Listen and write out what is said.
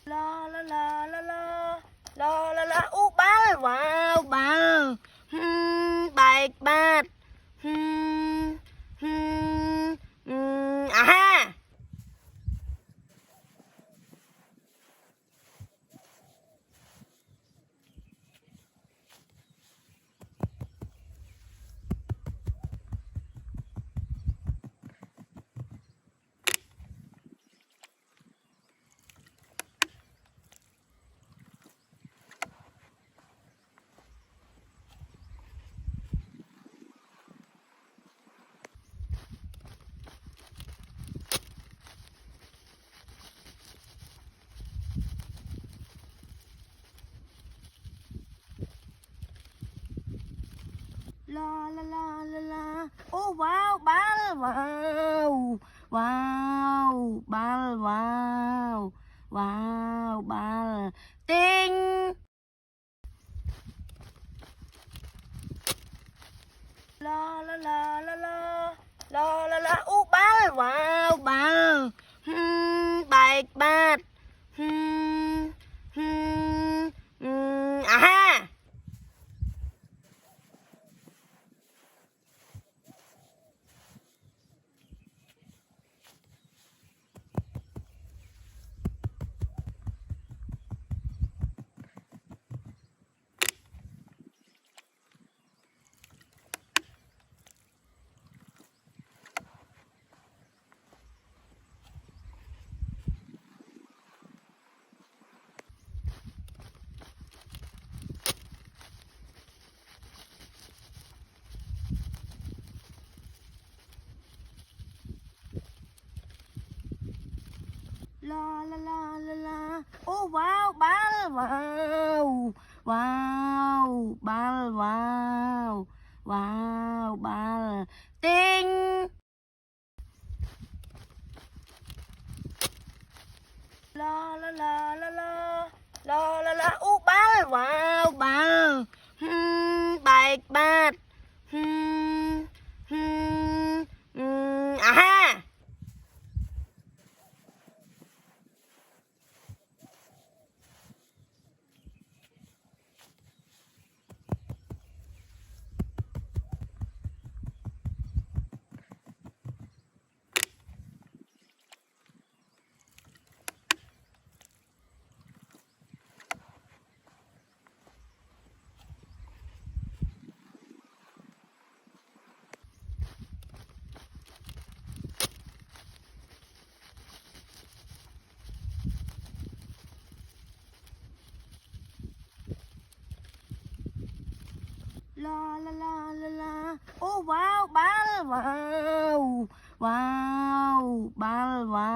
La la la la la la la la bal wow bal bạch bát ha. La la la la la wow bal wow wow bal wow wow bal tinh. La la la la la la la la bal wow bal bạch bát ha. La la la la la wow bal wow wow bal wow wow bal tinh. La la la la la la la la bal wow bal bạch bát ha. La la la la la wow bal wow wow bal wow